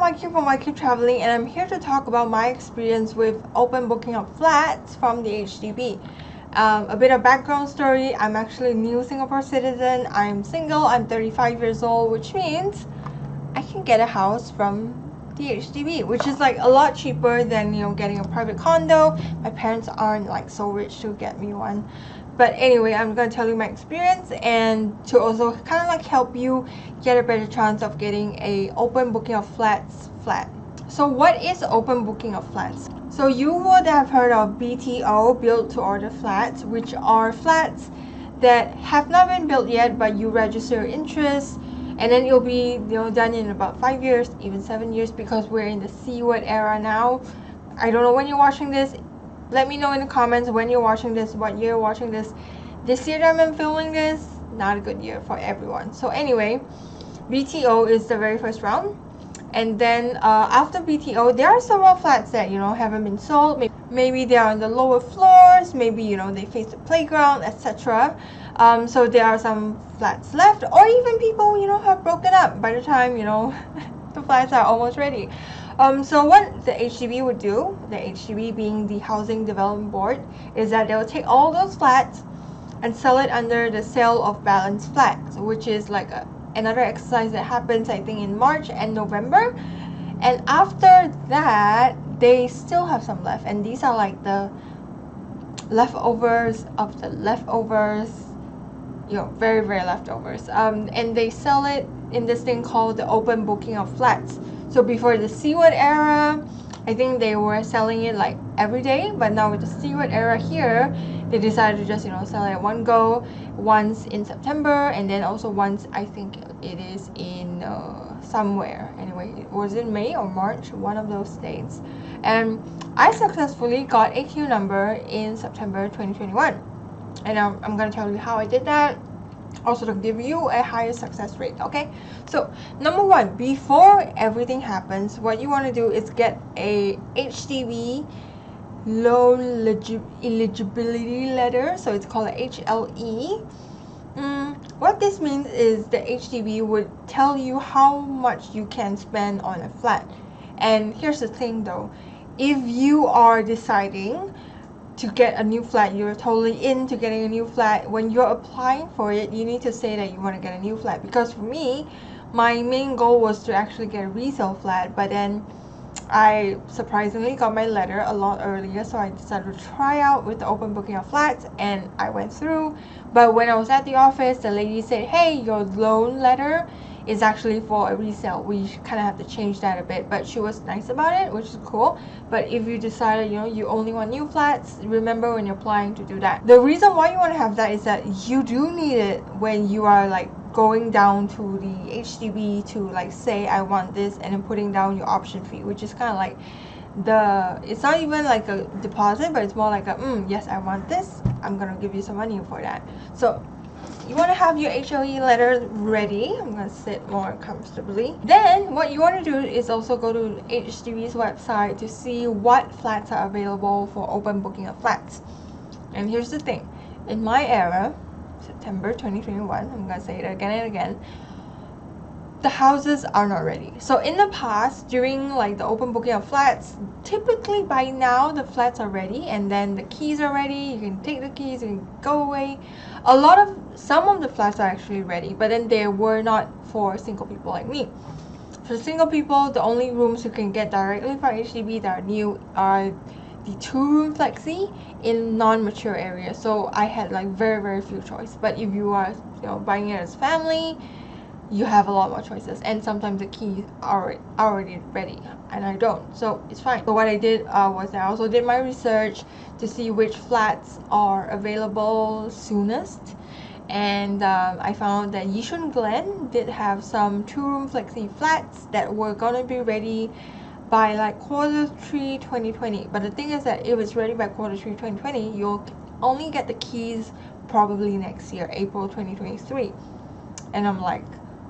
Mikey from Mikey Traveling, and I'm here to talk about my experience with open booking of flats from the HDB. A bit of background story: I'm actually a new Singapore citizen. I'm single. I'm 35 years old, which means I can get a house from the HDB, which is like a lot cheaper than getting a private condo. My parents aren't like so rich to get me one. But anyway, I'm going to tell you my experience and to also kind of like help you get a better chance of getting a open booking of flats flat. So what is open booking of flats? So you would have heard of BTO, built to order flats, which are flats that have not been built yet, but you register your interest, and then it'll be done in about 5 years, even 7 years, because we're in the C word era now. I don't know when you're watching this. Let me know in the comments when you're watching this, what year you're watching this. This year that I'm filming this, not a good year for everyone. So anyway, BTO is the very first round. And then after BTO, there are several flats that, haven't been sold. Maybe they are on the lower floors. Maybe, they face the playground, etc. So there are some flats left. Or even people, have broken up by the time, the flats are almost ready. So what the HDB would do, the HDB being the Housing Development Board, is that they'll take all those flats and sell it under the sale of balance flats, which is like another exercise that happens, I think, in March and November. And after that, they still have some left, and these are like the leftovers of the leftovers, very, very leftovers. And they sell it in this thing called the open booking of flats. So before the C word era, I think they were selling it like every day, but now with the C word era here, they decided to just sell it at one go, once in September, and then also once, I think it is in somewhere. Anyway, it was in May or March, one of those dates. And I successfully got a queue number in September 2021. And I'm going to tell you how I did that, also to give you a higher success rate. Okay, so number one, before everything happens, what you want to do is get a HDB loan eligibility letter. So it's called a HLE. What this means is the HDB would tell you how much you can spend on a flat. And here's the thing though, if you are deciding to get a new flat, you're totally into getting a new flat, when you're applying for it, you need to say that you want to get a new flat. Because for me, my main goal was to actually get a resale flat, but then I surprisingly got my letter a lot earlier, so I decided to try out with the open booking of flats, and I went through. But when I was at the office, the lady said, hey, your loan letter is actually for a resale. We kind of have to change that a bit, but she was nice about it, which is cool. But if you decided you only want new flats, remember when you're applying to do that. The reason why you want to have that is that you do need it when you are like going down to the HDB to like say I want this, and then putting down your option fee, which is kind of like it's not even like a deposit, but it's more like a yes, I want this, I'm gonna give you some money for that. So you want to have your HLE letter ready. I'm going to sit more comfortably. Then what you want to do is also go to HDB's website to see what flats are available for open booking of flats. And here's the thing, in my era, September 2021, I'm going to say it again and again, the houses are not ready. So in the past, during like the open booking of flats, typically by now the flats are ready, and then the keys are ready. You can take the keys and go away. Some of the flats are actually ready, but then they were not for single people like me. For single people, the only rooms you can get directly from HDB that are new are the 2-room flexi in non-mature areas. So I had like very, very few choice. But if you are buying it as family, you have a lot more choices, and sometimes the keys are already ready and I don't, so it's fine. So what I did was I also did my research to see which flats are available soonest, and I found that Yishun Glen did have some 2-room flexi flats that were gonna be ready by like Q3 2020. But the thing is that if it's ready by Q3 2020, you'll only get the keys probably next year, April 2023. And I'm like,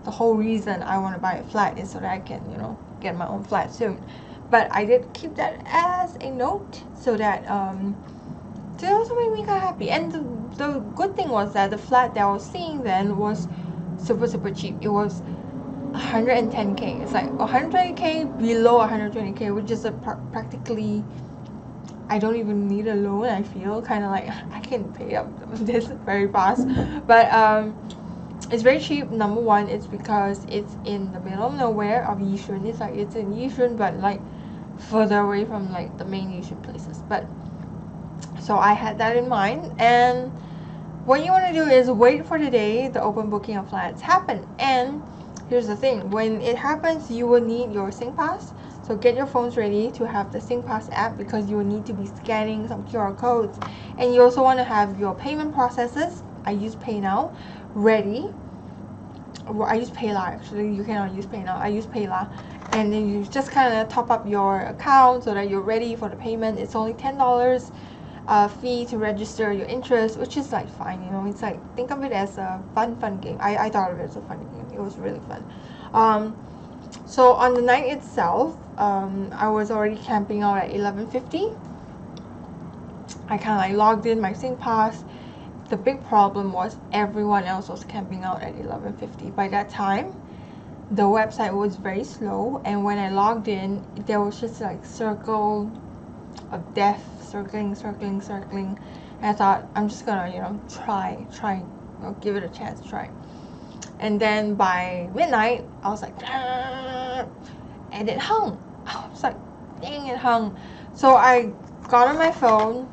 the whole reason I want to buy a flat is so that I can, get my own flat soon. But I did keep that as a note so that it also made me kind of happy. And the good thing was that the flat that I was seeing then was super, super cheap. It was 110k. It's like 120k below 120k, which is practically, I don't even need a loan. I feel kind of like I can pay up this very fast, but it's very cheap. Number one, it's because it's in the middle of nowhere of Yishun. It's like it's in Yishun, but like further away from like the main Yishun places. But so I had that in mind, and what you want to do is wait for the day the open booking of flats happen. And here's the thing, when it happens, you will need your SingPass. So get your phones ready to have the SingPass app, because you will need to be scanning some QR codes. And you also want to have your payment processes, I use PayNow, ready. Well, I use PayLah actually, you cannot use PayNow, I use PayLah. And then you just kind of top up your account so that you're ready for the payment. It's only $10 fee to register your interest, which is like fine, you know. It's like, think of it as a fun game. I thought of it as a fun game. It was really fun. So on the night itself, I was already camping out at 11:50. I kind of like logged in my SingPass. The big problem was everyone else was camping out at 11:50. By that time, the website was very slow, and when I logged in, there was just like circle of death, circling. And I thought, I'm just gonna, you know, try, give it a chance, try. And then by midnight, I was like, and it hung. I was like, dang, it hung. So I got on my phone,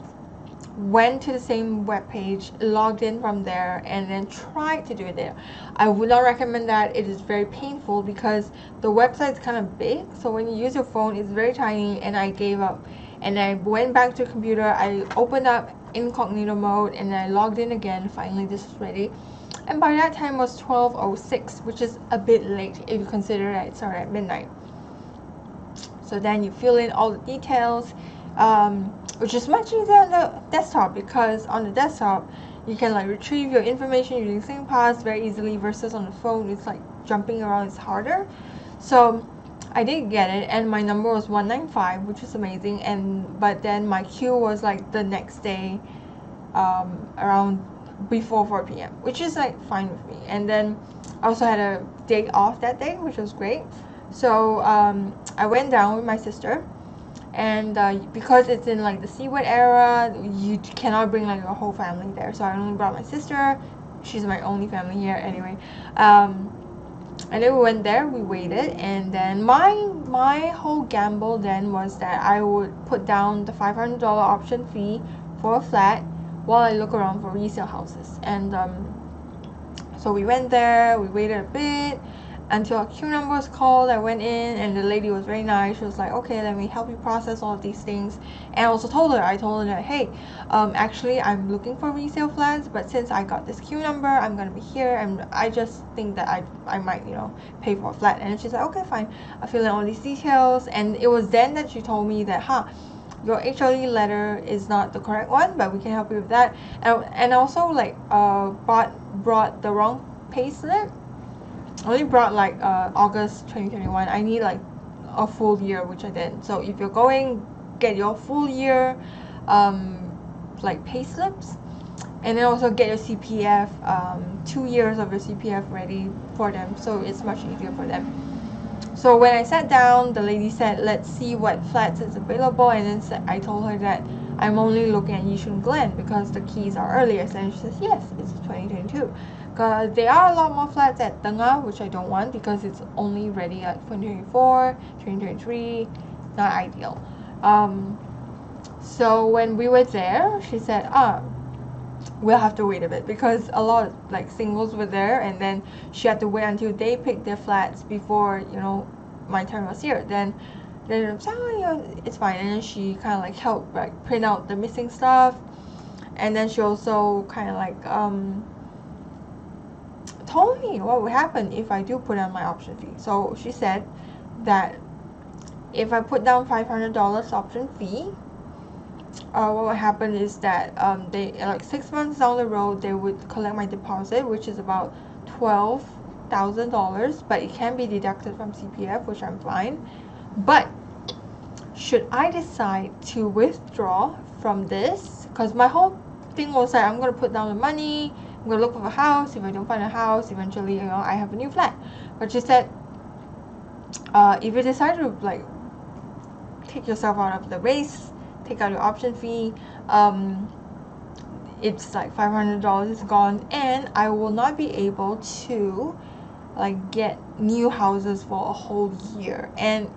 went to the same web page, logged in from there, and then tried to do it there. I would not recommend that. It is very painful because the website is kind of big, so when you use your phone, it's very tiny, and I gave up. And I went back to the computer, I opened up incognito mode, and I logged in again. Finally, this was ready. And by that time was 12:06, which is a bit late if you consider that it started at midnight. So then you fill in all the details, which is much easier on the desktop, because on the desktop you can like retrieve your information using SingPass very easily, versus on the phone it's like jumping around, it's harder. So I did get it, and my number was 195, which is amazing. But then my queue was like the next day, around before 4 p.m., which is like fine with me. And then I also had a day off that day, which was great. So I went down with my sister, and because it's in like the Seaward era, you cannot bring like a whole family there. So I only brought my sister. She's my only family here anyway. And then we went there, we waited, and then my whole gamble then was that I would put down the $500 option fee for a flat while I look around for resale houses. And so we went there, we waited a bit until our queue number was called. I went in, and the lady was very nice. She was like, okay, let me help you process all of these things. And I also told her that, hey, actually I'm looking for resale flats, but since I got this queue number, I'm gonna be here, and I just think that I might, you know, pay for a flat. And she's like, okay, fine. I fill in all these details, and it was then that she told me that, your HLE letter is not the correct one, but we can help you with that. And also like brought the wrong pay slip. I only brought like August 2021. I need like a full year, which I did. So if you're going, get your full year like pay slips, and then also get your CPF, 2 years of your CPF ready for them, so it's much easier for them. So when I sat down, the lady said, let's see what flats is available, and then I told her that I'm only looking at Yishun Glen because the keys are earliest, and she says yes, it's 2022. Because there are a lot more flats at Tengah, which I don't want because it's only ready at 2024, 2023, not ideal. So when we were there, she said, we'll have to wait a bit, because a lot of like singles were there, and then she had to wait until they picked their flats before, you know, my turn was here. Then you know, it's fine. And then she kind of like helped like print out the missing stuff, and then she also kind of like told me what would happen if I do put down my option fee. So she said that if I put down $500 option fee, what would happen is that they like 6 months down the road they would collect my deposit, which is about $12,000, but it can be deducted from CPF, which I'm fine. But should I decide to withdraw from this, because my whole thing was that I'm gonna put down the money, I'm gonna look for a house. If I don't find a house, eventually, you know, I have a new flat. But she said, If you decide to like take yourself out of the race, take out your option fee, it's like $500 is gone, and I will not be able to like get new houses for a whole year. And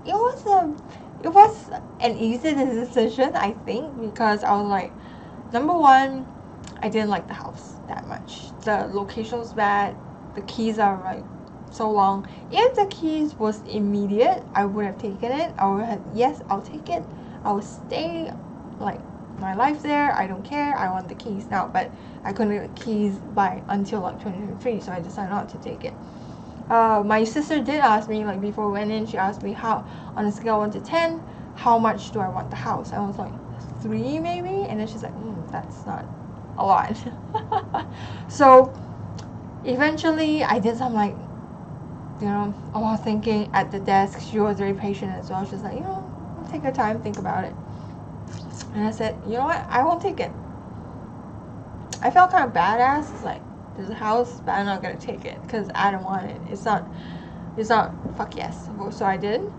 it was an easy decision, I think, because I was like, number one, I didn't like the house that much. The location was bad. The keys are like so long. If the keys was immediate, I would have taken it. I would have, yes, I'll take it. I will stay like my life there. I don't care. I want the keys now. But I couldn't get the keys by until like 2023, so I decided not to take it. My sister did ask me, like before we went in, she asked me how, on a scale of 1 to 10, how much do I want the house? I was like, 3 maybe? And then she's like, that's not a lot. So eventually I did some like, a lot of thinking at the desk. She was very patient as well. She's like, take your time, think about it. And I said, you know what? I won't take it. I felt kind of badass. It's like, there's a house, but I'm not gonna take it because I don't want it. It's not fuck yes. So I did,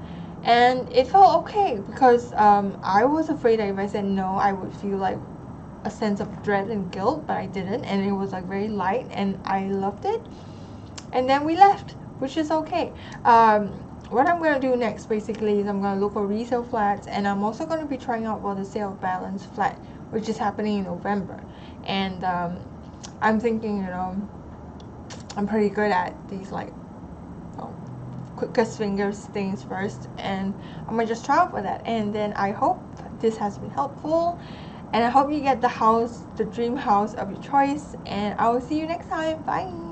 and it felt okay because I was afraid that if I said no, I would feel like a sense of dread and guilt, but I didn't, and it was like very light, and I loved it. And then we left, which is okay. What I'm gonna do next basically is I'm gonna look for resale flats, and I'm also gonna be trying out for the sale of balance flat, which is happening in November. And I'm thinking, I'm pretty good at these like quickest fingers things first, and I'm gonna just try out for that. And then I hope this has been helpful, and I hope you get the house, the dream house of your choice, and I will see you next time. Bye.